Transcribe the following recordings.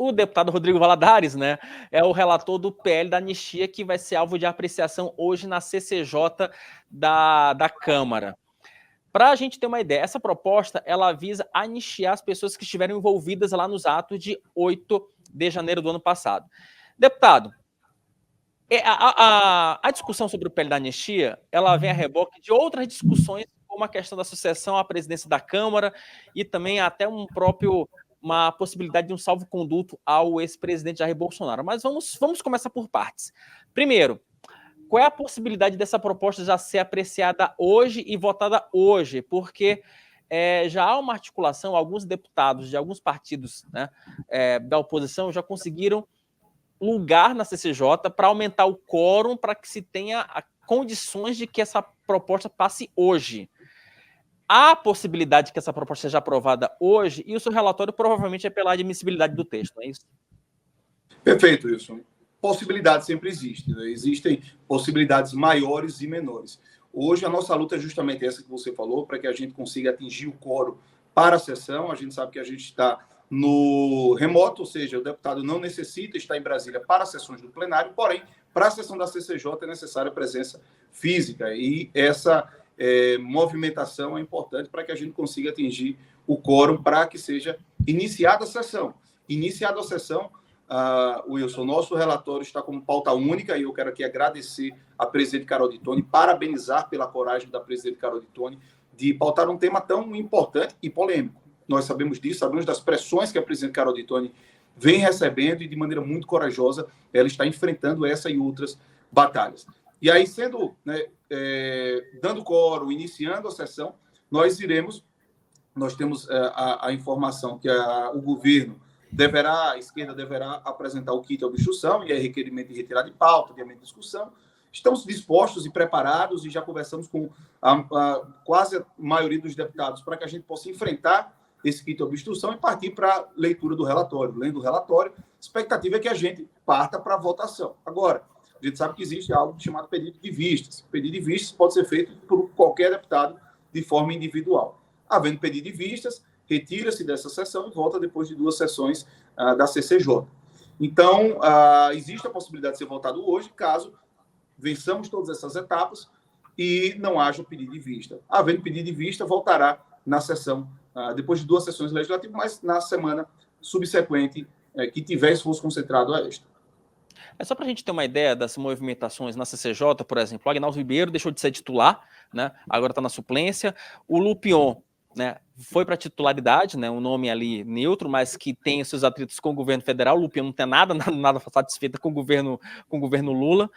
o deputado Rodrigo Valadares, né, é o relator do PL da anistia, que vai ser alvo de apreciação hoje na CCJ da Câmara. Para a gente ter uma ideia, essa proposta ela visa anistiar as pessoas que estiveram envolvidas lá nos atos de 8 de janeiro do ano passado. Deputado, a discussão sobre o PL da anistia, ela vem a reboque de outras discussões, como a questão da sucessão à presidência da Câmara e também até uma possibilidade de um salvo-conduto ao ex-presidente Jair Bolsonaro. Mas vamos começar por partes. Primeiro, qual é a possibilidade dessa proposta já ser apreciada hoje e votada hoje? Porque já há uma articulação, alguns deputados de alguns partidos, né, da oposição já conseguiram lugar na CCJ para aumentar o quórum para que se tenha condições de que essa proposta passe hoje. Há possibilidade que essa proposta seja aprovada hoje e o seu relatório provavelmente é pela admissibilidade do texto, não é isso? Perfeito, Wilson. Possibilidades sempre existem, né? Existem possibilidades maiores e menores. Hoje a nossa luta é justamente essa que você falou, para que a gente consiga atingir o quórum para a sessão. A gente sabe que a gente está no remoto, ou seja, o deputado não necessita estar em Brasília para as sessões do plenário, porém, para a sessão da CCJ é necessária a presença física e essa movimentação é importante para que a gente consiga atingir o quórum para que seja iniciada a sessão. Iniciada a sessão, Wilson, nosso relatório está como pauta única e eu quero aqui agradecer a presidente Carol de Tone, parabenizar pela coragem da presidente Carol de Tone de pautar um tema tão importante e polêmico. Nós sabemos disso, sabemos das pressões que a presidente Carol de Tone vem recebendo e de maneira muito corajosa ela está enfrentando essa e outras batalhas. E aí, dando quórum, iniciando a sessão, nós temos a informação que o governo a esquerda deverá apresentar o kit de obstrução, e é requerimento de retirada de pauta, adiamento de discussão. Estamos dispostos e preparados e já conversamos com quase a maioria dos deputados para que a gente possa enfrentar esse kit de obstrução e partir para a leitura do relatório. Lendo o relatório, a expectativa é que a gente parta para a votação. Agora, a gente sabe que existe algo chamado pedido de vistas. O pedido de vistas pode ser feito por qualquer deputado de forma individual. Havendo pedido de vistas, retira-se dessa sessão e volta depois de 2 sessões da CCJ. Então, existe a possibilidade de ser votado hoje, caso vençamos todas essas etapas e não haja pedido de vista. Havendo pedido de vista, voltará na sessão, depois de 2 sessões legislativas, mas na semana subsequente que tiver esforço concentrado a esta. É só para a gente ter uma ideia das movimentações na CCJ, por exemplo, o Agnaldo Ribeiro deixou de ser titular, né? Agora está na suplência. O Lupion, né, foi para a titularidade, né, um nome ali neutro, mas que tem os seus atritos com o governo federal. O Lupion não tem nada satisfeito com o governo Lula.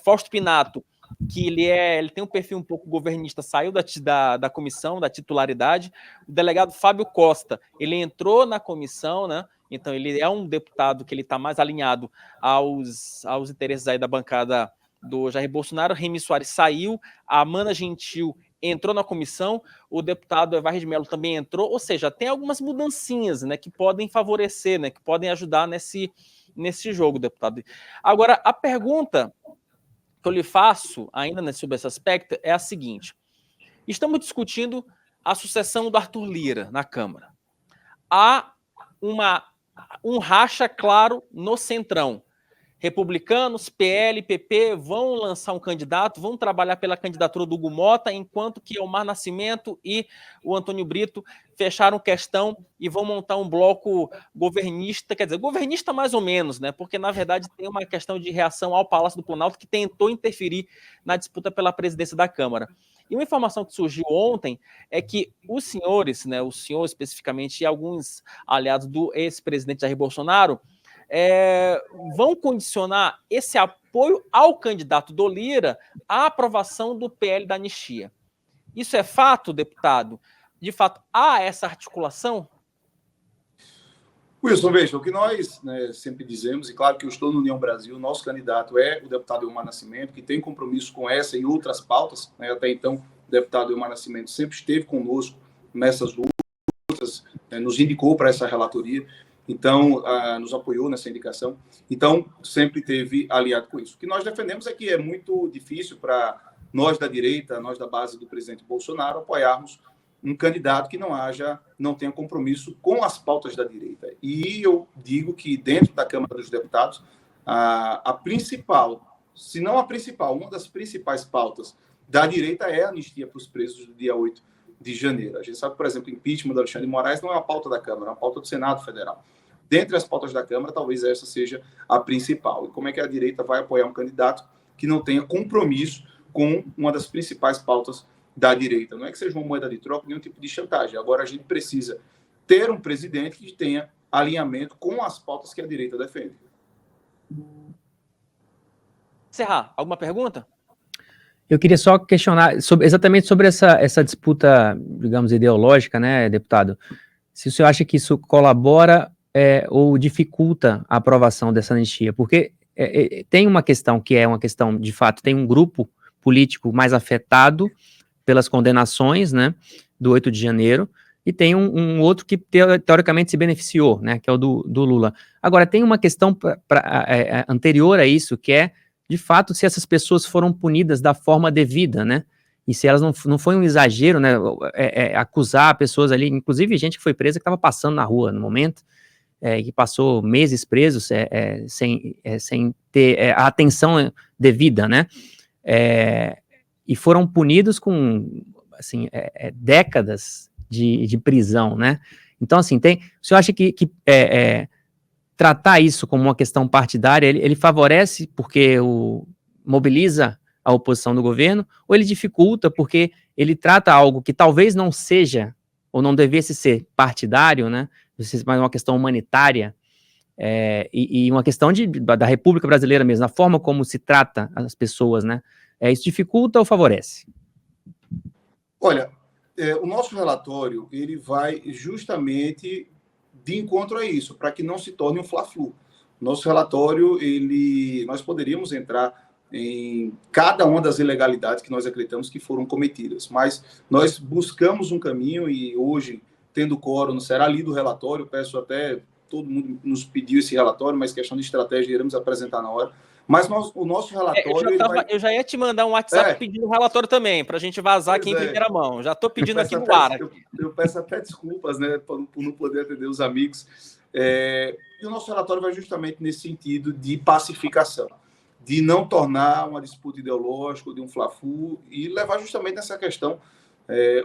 Fausto Pinato, que ele tem um perfil um pouco governista, saiu da comissão, da titularidade. O delegado Fábio Costa, ele entrou na comissão, né? Então ele é um deputado que ele está mais alinhado aos interesses aí da bancada do Jair Bolsonaro. Remy Soares saiu, a Amanda Gentil entrou na comissão, o deputado Evardo de Mello também entrou, ou seja, tem algumas mudancinhas, né, que podem favorecer, né, que podem ajudar nesse jogo, deputado. Agora, a pergunta que eu lhe faço ainda, né, sobre esse aspecto é a seguinte: estamos discutindo a sucessão do Arthur Lira na Câmara. Há um racha claro no centrão. Republicanos, PL, PP vão lançar um candidato, vão trabalhar pela candidatura do Hugo Mota, enquanto que Elmar Nascimento e o Antônio Brito fecharam questão e vão montar um bloco governista, quer dizer, governista mais ou menos, né? Porque, na verdade, tem uma questão de reação ao Palácio do Planalto que tentou interferir na disputa pela presidência da Câmara. E uma informação que surgiu ontem é que os senhores, né, o senhor especificamente e alguns aliados do ex-presidente Jair Bolsonaro, vão condicionar esse apoio ao candidato do Lira à aprovação do PL da anistia. Isso é fato, deputado? De fato, há essa articulação? Wilson, veja, o que nós, né, sempre dizemos, e claro que eu estou no União Brasil, nosso candidato é o deputado Elmar Nascimento, que tem compromisso com essa e outras pautas, né, até então o deputado Elmar Nascimento sempre esteve conosco nessas lutas, né, nos indicou para essa relatoria, então nos apoiou nessa indicação, então sempre teve aliado com isso. O que nós defendemos é que é muito difícil para nós da direita, nós da base do presidente Bolsonaro, apoiarmos um candidato que não tenha compromisso com as pautas da direita. E eu digo que dentro da Câmara dos Deputados, a principal, se não a principal, uma das principais pautas da direita é a anistia para os presos do dia 8 de janeiro. A gente sabe, por exemplo, o impeachment do Alexandre de Moraes não é uma pauta da Câmara, é uma pauta do Senado Federal. Dentre as pautas da Câmara, talvez essa seja a principal. E como é que a direita vai apoiar um candidato que não tenha compromisso com uma das principais pautas da direita? Não é que seja uma moeda de troca, nenhum tipo de chantagem. Agora, a gente precisa ter um presidente que tenha alinhamento com as pautas que a direita defende. Serra, alguma pergunta? Eu queria só questionar exatamente sobre essa disputa, digamos, ideológica, né, deputado? Se o senhor acha que isso colabora ou dificulta a aprovação dessa anistia? Porque tem uma questão que é uma questão, de fato, tem um grupo político mais afetado pelas condenações, né, do 8 de janeiro, e tem um outro que teoricamente se beneficiou, né, que é o do Lula. Agora, tem uma questão anterior a isso, que é, de fato, se essas pessoas foram punidas da forma devida, né, e se elas não foi um exagero, né, acusar pessoas ali, inclusive gente que foi presa que estava passando na rua no momento, que passou meses presos sem ter a atenção devida, né, e foram punidos com, assim, décadas de prisão, né? Então, assim, o senhor acha que tratar isso como uma questão partidária, ele favorece porque mobiliza a oposição do governo, ou ele dificulta porque ele trata algo que talvez não seja, ou não devesse ser partidário, né? Mas uma questão humanitária, e uma questão da República Brasileira mesmo, a forma como se trata as pessoas, né? Isso dificulta ou favorece? Olha, o nosso relatório ele vai justamente de encontro a isso, para que não se torne um fla-flu. Nosso relatório, nós poderíamos entrar em cada uma das ilegalidades que nós acreditamos que foram cometidas, mas nós buscamos um caminho e hoje, tendo quórum, será lido o relatório, peço até, todo mundo nos pediu esse relatório, mas questão de estratégia iremos apresentar na hora. Mas o nosso relatório... Eu já ia te mandar um WhatsApp pedindo o relatório também, para a gente vazar aqui em primeira mão. Já estou pedindo aqui no ar. Eu peço até desculpas, né, por não poder atender os amigos. E o nosso relatório vai justamente nesse sentido de pacificação, de não tornar uma disputa ideológica, de um fla-flu, e levar justamente nessa questão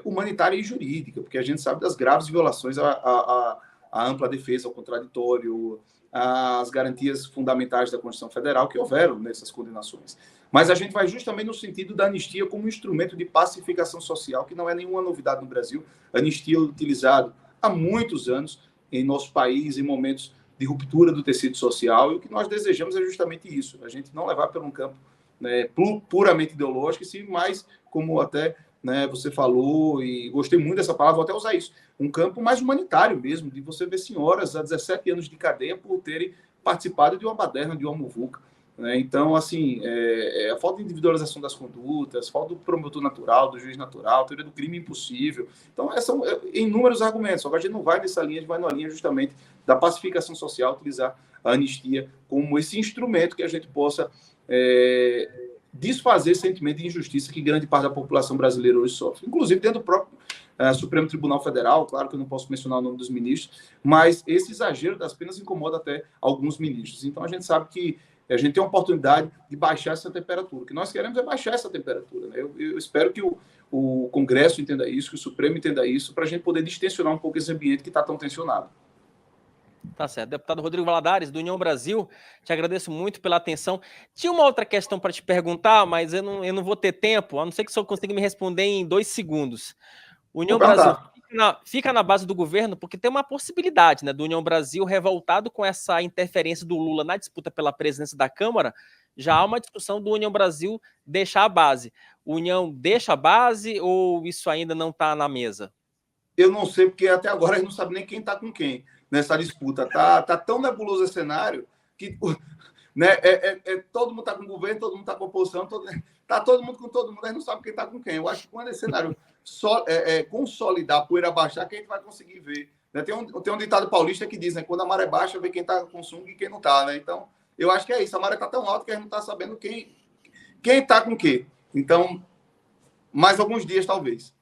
humanitária e jurídica, porque a gente sabe das graves violações à ampla defesa, ao contraditório, as garantias fundamentais da Constituição Federal que houveram nessas condenações. Mas a gente vai justamente no sentido da anistia como um instrumento de pacificação social, que não é nenhuma novidade no Brasil. A anistia é utilizada há muitos anos em nosso país, em momentos de ruptura do tecido social, e o que nós desejamos é justamente isso, a gente não levar por um campo, né, puramente ideológico, e sim mais, como até, né, você falou, e gostei muito dessa palavra, vou até usar isso, um campo mais humanitário mesmo, de você ver senhoras há 17 anos de cadeia por terem participado de uma baderna, de uma muvuca. Né? Então, assim, a falta de individualização das condutas, falta do promotor natural, do juiz natural, teoria do crime impossível. Então, são inúmeros argumentos, só que a gente não vai nessa linha, a gente vai na linha justamente da pacificação social, utilizar a anistia como esse instrumento que a gente possa desfazer sentimento de injustiça que grande parte da população brasileira hoje sofre. Inclusive dentro do próprio Supremo Tribunal Federal, claro que eu não posso mencionar o nome dos ministros, mas esse exagero das penas incomoda até alguns ministros. Então, a gente sabe que a gente tem a oportunidade de baixar essa temperatura. O que nós queremos é baixar essa temperatura. Né? Eu espero que o Congresso entenda isso, que o Supremo entenda isso, para a gente poder distensionar um pouco esse ambiente que está tão tensionado. Tá certo. Deputado Rodrigo Valadares, do União Brasil, te agradeço muito pela atenção. Tinha uma outra questão para te perguntar, mas eu não vou ter tempo, a não ser que o senhor consiga me responder em 2 segundos. União Brasil fica na base do governo, porque tem uma possibilidade, né, do União Brasil revoltado com essa interferência do Lula na disputa pela presidência da Câmara. Já há uma discussão do União Brasil deixar a base. O União deixa a base ou isso ainda não está na mesa? Eu não sei, porque até agora a gente não sabe nem quem está com quem nessa disputa. Tá tão nebuloso esse cenário que, né, todo mundo está com o governo, todo mundo está com a oposição, está todo mundo com todo mundo, a gente não sabe quem está com quem. Eu acho que quando esse cenário consolidar, poeira baixar, que a gente vai conseguir ver. Né? Tem um ditado paulista que diz, né, quando a maré baixa, vê quem está com sunga e quem não está. Né? Então, eu acho que é isso. A maré está tão alta que a gente não está sabendo quem está com quem. Então, mais alguns dias, talvez.